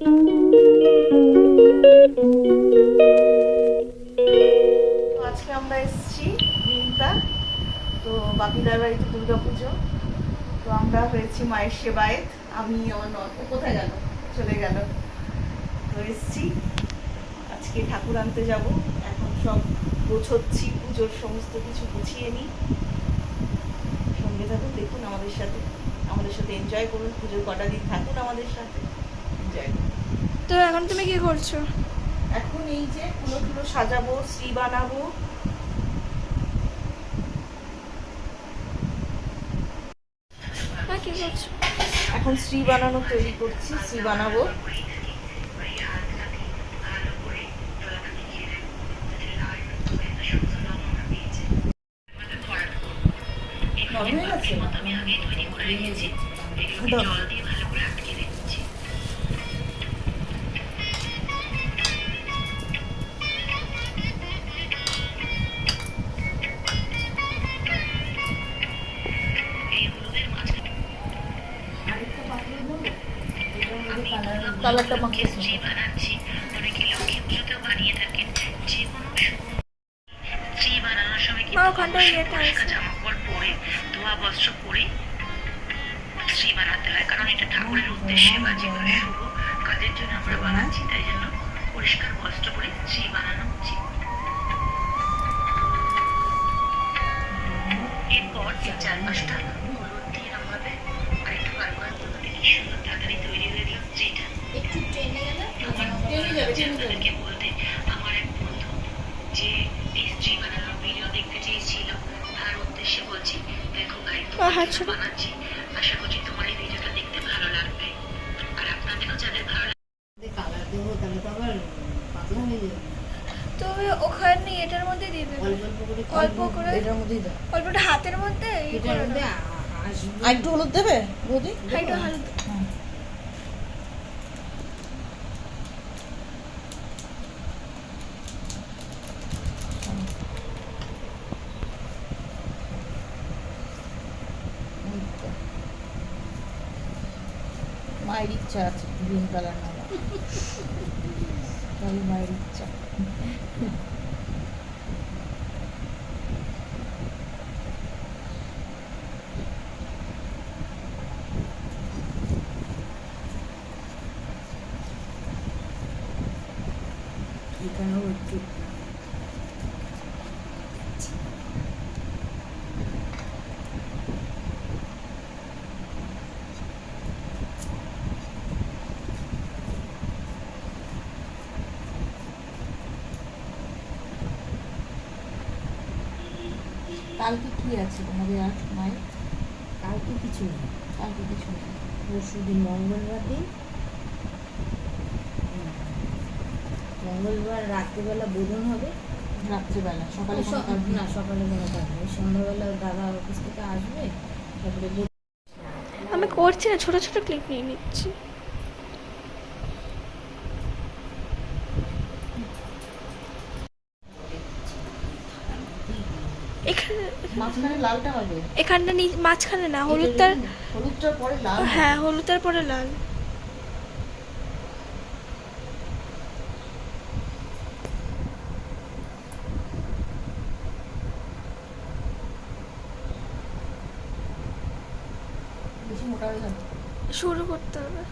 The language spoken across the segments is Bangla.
আজকে আমরা এসেছি নিমতা। তো বাপিদার বাড়িতে দুর্গাপুজো। তো আমরা হয়েছি মায়ের সেবায়েত। আমি আমার ননদ কোথায় গেল, চলে গেল। তো এসেছি আজকে ঠাকুর আনতে যাব। এখন সব গোছচ্ছি, পুজোর সমস্ত কিছু গুছিয়ে নিই। সঙ্গে থাকুন, দেখুন আমাদের সাথে এনজয় করুন। পুজোর কটা দিন থাকুন আমাদের সাথে, এনজয় করুন। তো এখন তুমি কি করছো? এখন এই যে ফুলো সাজাবো, শ্রী বানাবো। কি করছো? এখন শ্রী বানানো তৈরি করছি, শ্রী বানাবো। নরম হয়ে গেছে। কালারটা মাখিয়েছি। মা ওখানটা ইয়েটা আছে। ধোয়া বস্ত্র পরে শ্রী বানাতে হয়, কারণ এটা ঠাকুরের উদ্দেশ্যে বা যে কোনো শুভ কাজের জন্য আমরা বানাচ্ছি, তাই জন্য পরিষ্কার বস্ত্র পরে শ্রী বানানো উচিত। এরপর চারপাশটা হলুদ দিয়ে নামাবে আর একটু কারুকাজ কি সুন্দর তাড়াতাড়ি তৈরি হয়ে গেল শ্রীটা। একটু ট্রেনে গেলে আপনাদেরকে বলতে, আমার এক বন্ধু যে শ্রী বানানোর ভিডিও দেখতে চেয়েছিল, তার উদ্দেশ্যে বলছি, দেখো গাই তোমার বানাচ্ছি, আশা করছি তোমার এই ভিডিওটা দেখতে ভালো লাগবে আর আপনাদেরও যাদের ভালো লাগবে। কালার দেবো তাহলে তো আবার পাতলা হয়ে যাবে। তুমি ওখানে এটার মধ্যে দিয়ে দেবে, অল্প করে এটার মধ্যেই দাও। অল্পটা হাতের মধ্যে এটার মধ্যে আর একটু হলুদ দেবে বৌদি? একটু হলুদ। মায়ের ইচ্ছা আছে গ্রিন কালার নেওয়া, তাহলে মায়ের ইচ্ছা। এখানেও একটু কালকে কি আছে তোমাদের আর মায়ের? কালকে কিছু নেই, কালকে কিছু নেই। পরশু দিন মঙ্গলবার দিন, মঙ্গলবার রাত্রিবেলা বোধন হবে। রাত্রিবেলা? সকালে না, সকালে কোনো কাজ নেই, সন্ধ্যাবেলা দাদা অফিস থেকে আসবে, তারপরে আমি করছি না, ছোট ছোট ক্লিপ নিয়ে নিচ্ছি। এখানে মাঝখানে লালটা হবে। এখানটা মাঝখানে না, হলুদটার হলুদটার পরে লাল। হ্যাঁ, হলুদের পরে লাল। বেশি মোটা হয়ে যাবে। শুরু করতে হবে।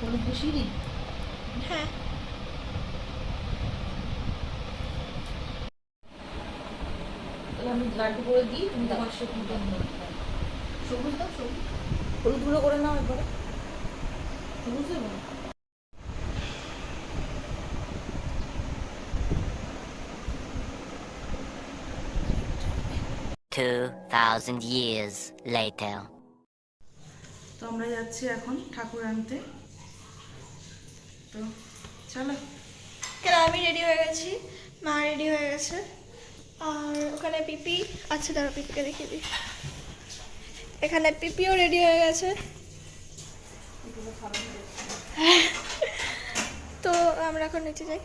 হলুদ বেশি দিই? হ্যাঁ, তাহলে আমি লাড্ডু করে দিই, তুমি তোমার সবুজ দাও। সবুজ দাও, সবুজ। হলুদ গুঁড়ো করে নাও একবারে। সবুজ দেবো? 2,000 years later. তো আমরা যাচ্ছি এখন ঠাকুর আনতে, তো চলো। কেন আমি রেডি হয়ে গেছি, মা রেডি হয়ে গেছে, আর ওখানে পিপি আছে, দাঁড়া পিপিকে দেখিয়ে দিই। এখানে পিপিও রেডি হয়ে গেছে। তো আমরা এখন নিচে যাই।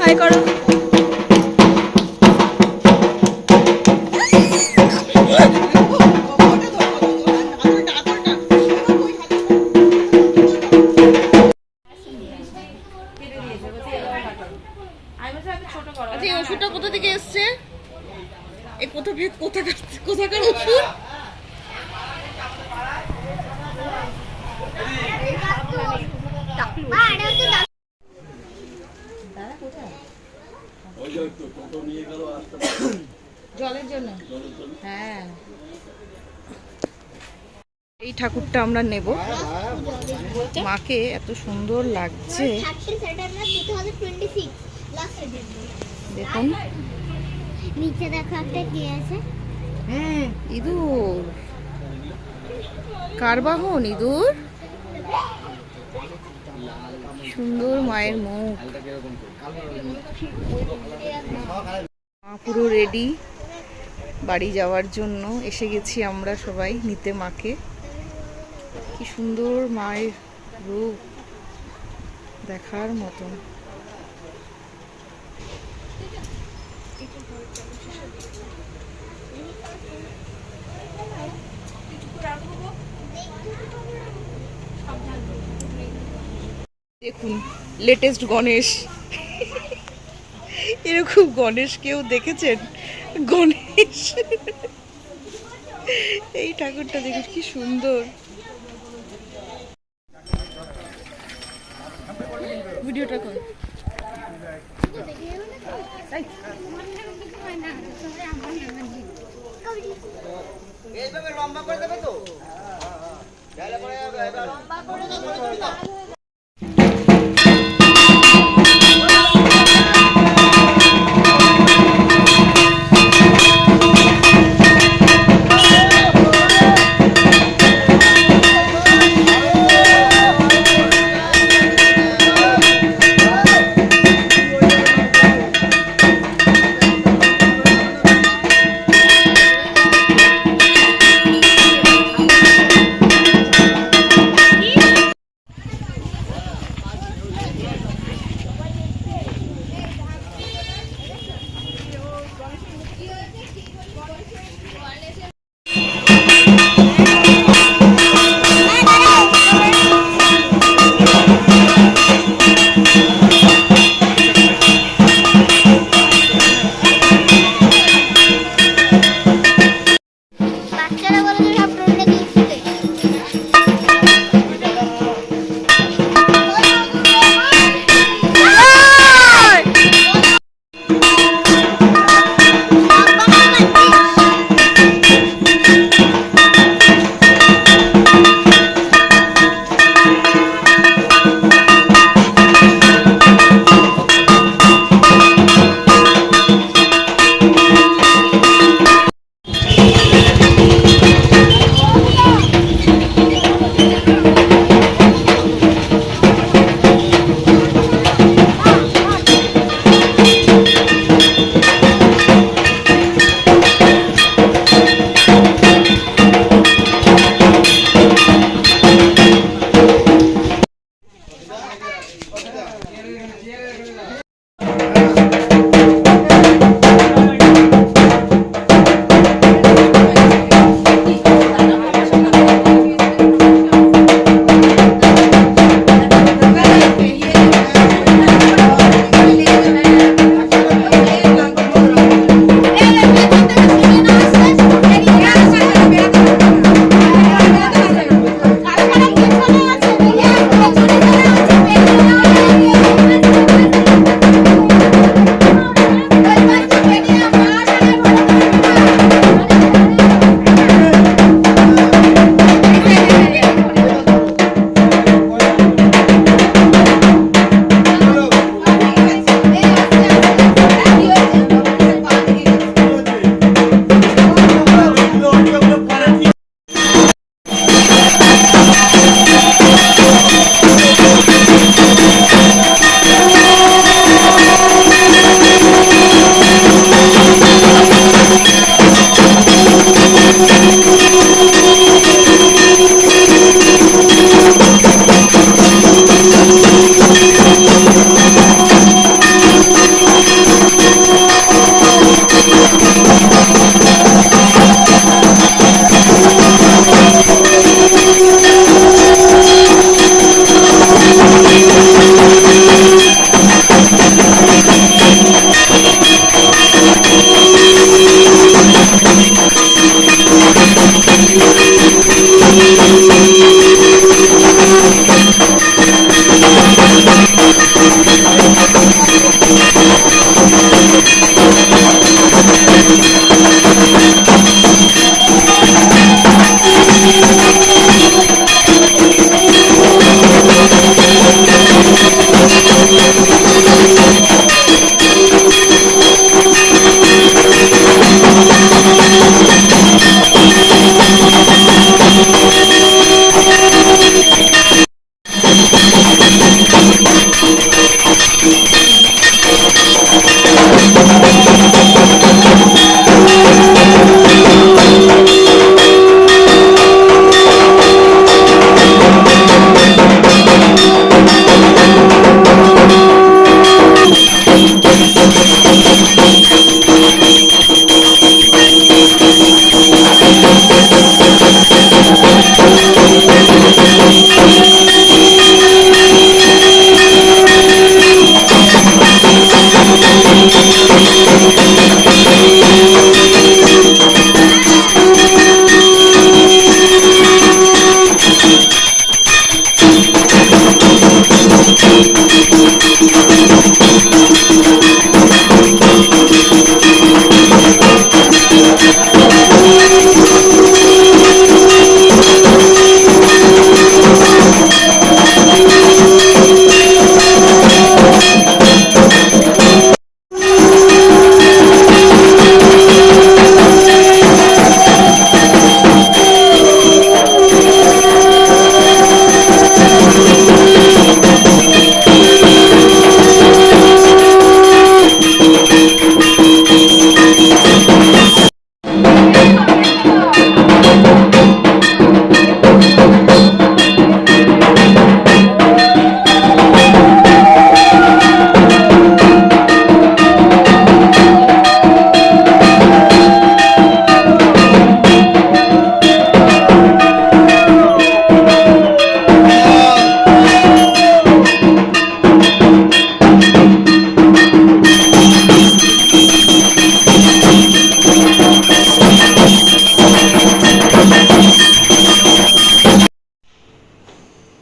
হাই করো। এই ওষুধটা কোথা থেকে এসছে? এই কোথাকার ওষুধ? জলের জন্য। হ্যাঁ, এই ঠাকুরটা আমরা নেব, মাকে এত সুন্দর লাগছে দেখুন। নিচে দেখো একটা কি আছে? হ্যাঁ, ইঁদুর। কার বাহন ইঁদুর? সুন্দর মায়ের মুখ। মা পুরো রেডি বাড়ি যাওয়ার জন্য। এসে গেছি আমরা সবাই নিতে মাকে। কি সুন্দর মায়ের রূপ, দেখার মতন। দেখুন লেটেস্ট গণেশ। এরকম গণেশ কেউ দেখেছেন? গণেশ, এই ঠাকুরটা দেখুন কি সুন্দর। ভিডিওটা কর। লম্বা করে দেবে তো।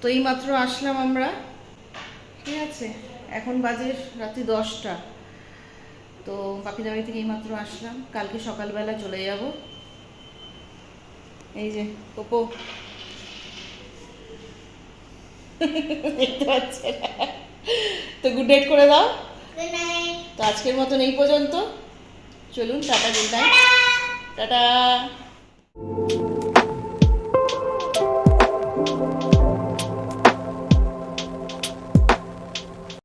তো এইমাত্র আসলাম আমরা, ঠিক আছে, এখন বাজে রাত্রি 10টা। তো বাপিদার বাড়ি থেকে এইমাত্র আসলাম, কালকে সকালবেলা চলে যাব। এই যে পোপো দেখতে পাচ্ছে না। তো গুড নাইট করে দাও। Good night. তো আজকের মতন এই পর্যন্ত, চলুন টাটা, গুড নাইট, টাটা।